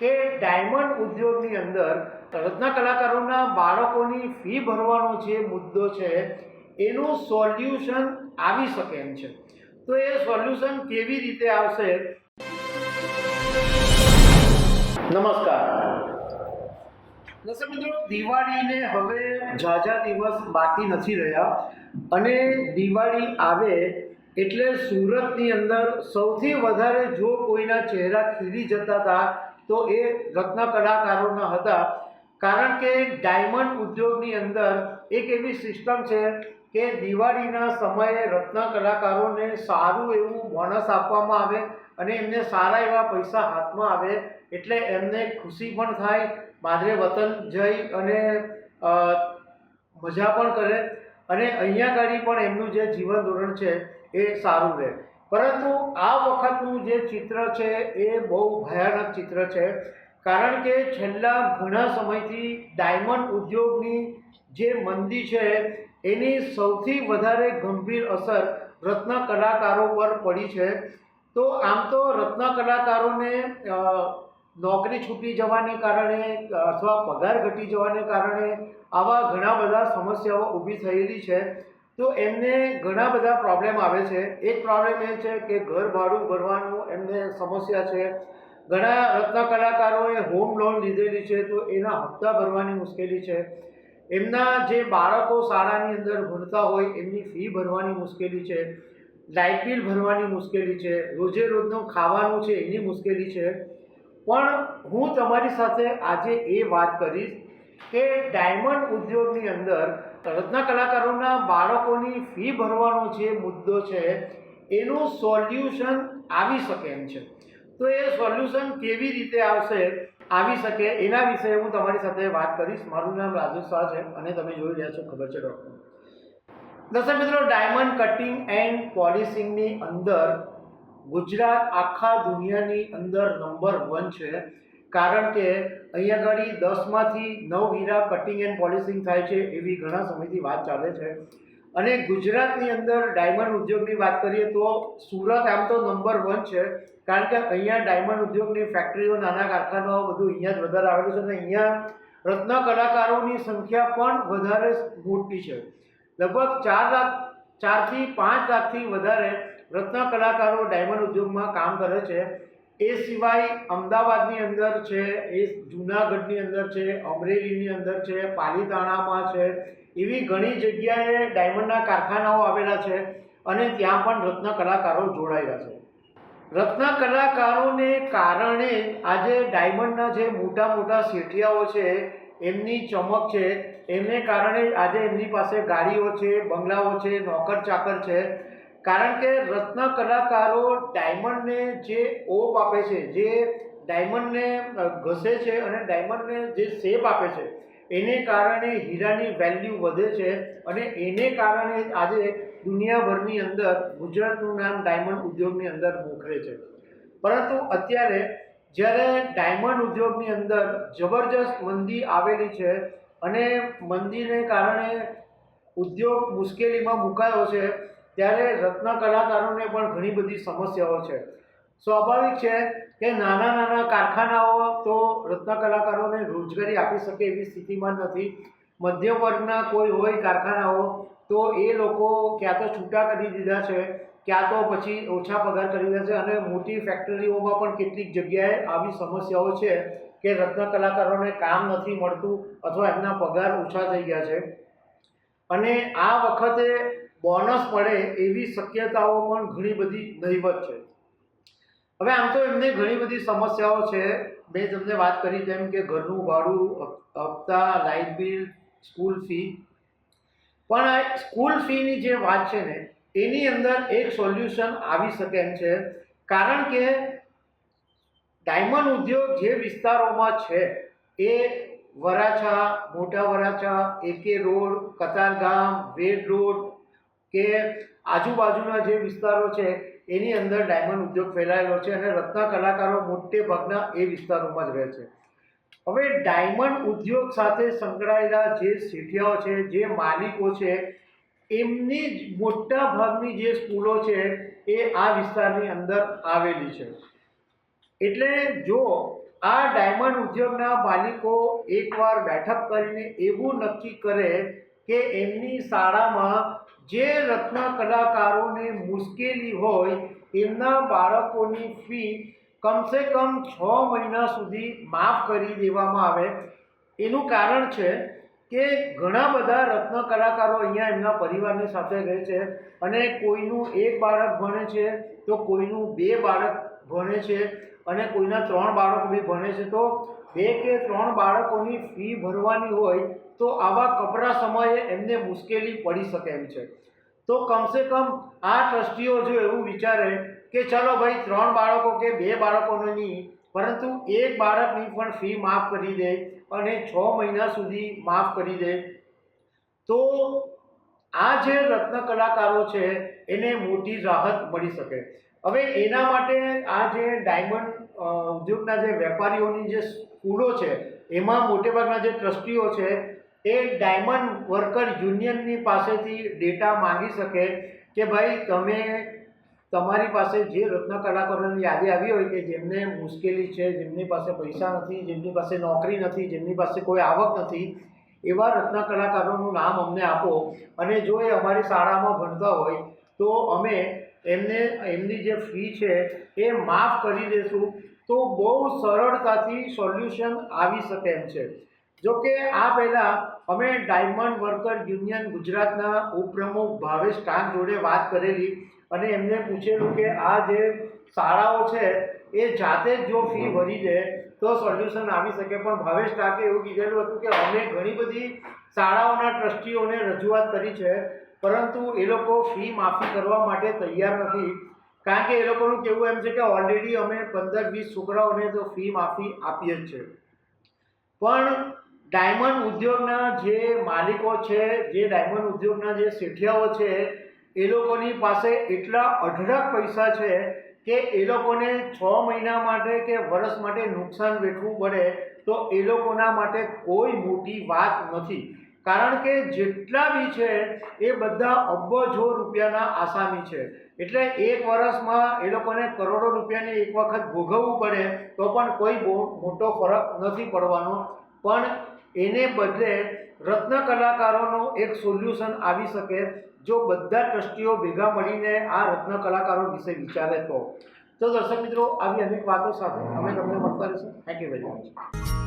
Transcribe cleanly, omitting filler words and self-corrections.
કે ડાયમંડ ઉદ્યોગની અંદર રત્ન કલાકારોના બાળકોની ફી ભરવાનો જે મુદ્દો છે એનું સોલ્યુશન આવી શકે એમ છે. તો એ સોલ્યુશન કેવી રીતે આવશે? નમસ્કાર દર્શક મિત્રો, દિવાળીને હવે ઝાઝા દિવસ બાકી નથી રહ્યા અને દિવાળી આવે એટલે સુરતની અંદર સૌથી વધારે જો કોઈના ચહેરા ખીલી જતા હતા તો એ રત્ન કલાકારોના હતા. કારણ કે ડાયમંડ ઉદ્યોગની અંદર એક એવી સિસ્ટમ છે કે દિવાળીના સમયે રત્ન કલાકારોને સારું એવું બોનસ આપવામાં આવે અને એમને સારા એવા પૈસા હાથમાં આવે એટલે એમને ખુશી પણ થાય, માદરે વતન જઈ અને મજા પણ કરે અને અહીંયા ગાડી પણ એમનું જે જીવન ધોરણ છે એ સારું રહે. પરંતુ આ વખતનું જે ચિત્ર છે એ બહુ ભયાનક ચિત્ર છે. કારણ કે છેલ્લા ઘણા સમયથી ડાયમંડ ઉદ્યોગની જે મંદી છે એની સૌથી વધારે ગંભીર અસર રત્ન કલાકારો પર પડી છે. તો આમ તો રત્ન કલાકારોને નોકરી છૂટી જવાને કારણે અથવા પગાર ઘટી જવાને કારણે આવા ઘણા બધા સમસ્યાઓ ઊભી થયેલી છે. તો એમને ઘણા બધા પ્રોબ્લેમ આવે છે. એક પ્રોબ્લેમ એ છે કે ઘર ભાડું ભરવાનું એમને સમસ્યા છે. ઘણા રત્ન કલાકારોએ હોમ લોન લીધેલી છે તો એના હપ્તા ભરવાની મુશ્કેલી છે. એમના જે બાળકો શાળાની અંદર ભણતા હોય એમની ફી ભરવાની મુશ્કેલી છે, લાઇટ બિલ ભરવાની મુશ્કેલી છે, રોજે રોજનું ખાવાનું છે એની મુશ્કેલી છે. પણ હું તમારી સાથે આજે એ વાત કરીશ કે ડાયમંડ ઉદ્યોગની અંદર રત્ન કલાકારોના બાળકોની ફી ભરવાનો જે મુદ્દો છે એનું સોલ્યુશન આવી શકે એમ છે. તો એ સોલ્યુશન કેવી રીતે આવી શકે એના વિશે હું તમારી સાથે વાત કરીશ. મારું નામ રાજેશ શાહ છે અને તમે જોઈ રહ્યા છો ખબર છે ડૉક્ટર. દર્શક મિત્રો, ડાયમંડ કટિંગ એન્ડ પોલિશિંગની અંદર ગુજરાત આખા દુનિયાની અંદર નંબર 1 છે. કારણ કે અહીંયા આગળ 10માંથી 9 હીરા કટિંગ એન્ડ પોલિશિંગ થાય છે એવી ઘણા સમયથી વાત ચાલે છે. અને ગુજરાતની અંદર ડાયમંડ ઉદ્યોગની વાત કરીએ તો સુરત આમ તો નંબર 1 છે. કારણ કે અહીંયા ડાયમંડ ઉદ્યોગની ફેક્ટરીઓ, નાના કારખાનાઓ બધું અહીંયા જ વધારે આવેલું છે અને અહીંયા રત્ન કલાકારોની સંખ્યા પણ વધારે મોટી છે. લગભગ 4 થી 5 લાખથી વધારે રત્ન કલાકારો ડાયમંડ ઉદ્યોગમાં કામ કરે છે. એ સિવાય અમદાવાદની અંદર છે, એ જૂનાગઢની અંદર છે, અમરેલીની અંદર છે, પાલીતાણામાં છે, એવી ઘણી જગ્યાએ ડાયમંડના કારખાનાઓ આવેલા છે અને ત્યાં પણ રત્ન કલાકારો જોડાયેલા છે. રત્ન કલાકારોને કારણે આજે ડાયમંડના જે મોટા મોટા શેઠિયાઓ છે એમની ચમક છે, એમને કારણે આજે એમની પાસે ગાડીઓ છે, બંગલાઓ છે, નોકર ચાકર છે. કારણ કે રત્ન કલાકારો ડાયમંડને જે ઓપ આપે છે, જે ડાયમંડને ઘસે છે અને ડાયમંડને જે શેપ આપે છે એને કારણે હીરાની વેલ્યુ વધે છે અને એને કારણે આજે દુનિયાભરની અંદર ગુજરાતનું નામ ડાયમંડ ઉદ્યોગની અંદર મોખરે છે. પરંતુ અત્યારે જ્યારે ડાયમંડ ઉદ્યોગની અંદર જબરજસ્ત મંદી આવેલી છે અને મંદીને કારણે ઉદ્યોગ મુશ્કેલીમાં મુકાયો છે, ત્યારે રત્ન કલાકારોને પણ ઘણી બધી સમસ્યાઓ છે. સ્વાભાવિક છે કે નાના નાના કારખાનાઓ તો રત્ન કલાકારોને રોજગારી આપી શકે એવી સ્થિતિમાં નથી. મધ્યમ વર્ગના કોઈ હોય કારખાનાઓ તો એ લોકો ક્યાં તો છૂટા કરી દીધા છે, ક્યાં તો પછી ઓછા પગાર કરી દીધા છે. અને મોટી ફેક્ટરીઓમાં પણ કેટલીક જગ્યાએ આવી સમસ્યાઓ છે કે રત્ન કલાકારોને કામ નથી મળતું અથવા એમના પગાર ઓછા થઈ ગયા છે અને આ વખતે બોનસ મળે એવી શક્યતાઓ પણ ઘણી બધી નહીવત છે. હવે આમ તો એમને ઘણી બધી સમસ્યાઓ છે. મેં તમને વાત કરી તેમ કે ઘરનું ભાડું, હપ્તા, લાઇટ બિલ, સ્કૂલ ફી. પણ આ સ્કૂલ ફીની જે વાત છે ને એની અંદર એક સોલ્યુશન આવી શકે એમ છે. કારણ કે ડાયમંડ ઉદ્યોગ જે વિસ્તારોમાં છે એ વરાછા, મોટા વરાછા, એકે રોડ, કતારગામ, વેડ રોડ કે આજુબાજુના જે વિસ્તારો છે એની અંદર ડાયમંડ ઉદ્યોગ ફેલાયેલો છે અને રત્ન કલાકારો મોટે ભાગના એ વિસ્તારોમાં જ રહે છે. હવે ડાયમંડ ઉદ્યોગ સાથે સંકળાયેલા જે શેઠિયાઓ છે, જે માલિકો છે, એમની જ મોટા ભાગની જે સ્કૂલો છે એ આ વિસ્તારની અંદર આવેલી છે. એટલે જો આ ડાયમંડ ઉદ્યોગના માલિકો એકવાર બેઠક કરીને એવું નક્કી કરે કે એમની શાળામાં જે રત્ન કલાકારોને મુશ્કેલી હોય એમના બાળકોની ફી કમસે કમ 6 મહિના સુધી માફ કરી દેવામાં આવે. એનું કારણ છે કે ઘણા બધા રત્ન કલાકારો અહીંયા એમના પરિવારની સાથે રહે છે અને કોઈનું એક બાળક ભણે છે તો કોઈનું 2 બાળક ભણે છે અને કોઈના 3 બાળકો બી ભણે છે. તો 2 કે 3 બાળકોની ફી ભરવાની હોય તો આવા કપરા સમયે એમને મુશ્કેલી પડી શકે એમ છે. તો કમસે કમ આ ટ્રસ્ટીઓ જો એવું વિચારે કે ચાલો ભાઈ 3 બાળકો કે 2 બાળકોને નહીં પરંતુ 1 બાળકની પણ ફી માફ કરી દે અને 6 મહિના સુધી માફ કરી દે તો આ જે રત્ન કલાકારો છે એને મોટી રાહત મળી શકે. હવે એના માટે આ જે ડાયમંડ ઉદ્યોગના જે વેપારીઓની જે સ્કૂલો છે એમાં મોટેભાગના જે ટ્રસ્ટીઓ છે એ ડાયમંડ વર્કર યુનિયનની પાસેથી ડેટા માંગી શકે કે ભાઈ તમે તમારી પાસે જે રત્ન કલાકારોની યાદી આવી હોય કે જેમને મુશ્કેલી છે, જેમની પાસે પૈસા નથી, જેમની પાસે નોકરી નથી, જેમની પાસે કોઈ આવક નથી, એવા રત્ન કલાકારોનું નામ અમને આપો અને જો એ અમારી શાળામાં ભણતા હોય તો અમે એમને એમની જે ફી છે એ માફ કરી દઈશું. તો બહુ સરળતાથી સોલ્યુશન આવી શકે એમ છે. જો કે આ પહેલાં અમે ડાયમંડ વર્કર યુનિયન ગુજરાતના ઉપપ્રમુખ ભાવેશ ટાંક જોડે વાત કરેલી અને એમને પૂછેલું કે આ જે શાળાઓ છે એ જાતે જ જો ફી ભરી દે તો સોલ્યુશન આવી શકે. પણ ભાવેશ ટાંકે એવું કીધેલું હતું કે અમે ઘણી બધી શાળાઓના ટ્રસ્ટીઓને રજૂઆત કરી છે પરંતુ એ લોકો ફી માફી કરવા માટે તૈયાર નથી. કારણ કે એ લોકોનું કહેવું એમ છે કે ઓલરેડી અમે 15-20 છોકરાઓને તો ફી માફી આપીએ જ છે. પણ ડાયમંડ ઉદ્યોગના જે માલિકો છે, જે ડાયમંડ ઉદ્યોગના જે શેઠિયાઓ છે એ લોકોની પાસે એટલા અઢળક પૈસા છે કે એ લોકોને 6 મહિના માટે કે વર્ષ માટે નુકસાન વેઠવું પડે તો એ લોકોના માટે કોઈ મોટી વાત નથી. કારણ કે જેટલા બી છે એ બધા અબજો રૂપિયાના આસામી છે. એટલે એક વર્ષમાં એ લોકોને કરોડો રૂપિયાને એક વખત ભોગવવું પડે તો પણ કોઈ બહુ મોટો ફરક નથી પડવાનો. પણ એને બદલે રત્ન કલાકારોનો એક સોલ્યુશન આવી શકે જો બધા ટ્રસ્ટીઓ ભેગા મળીને આ રત્ન કલાકારો વિશે વિચારે તો. દર્શક મિત્રો આવી અનેક વાતો સાથે અમે તમને મળતા રહીશું. Thank you very much.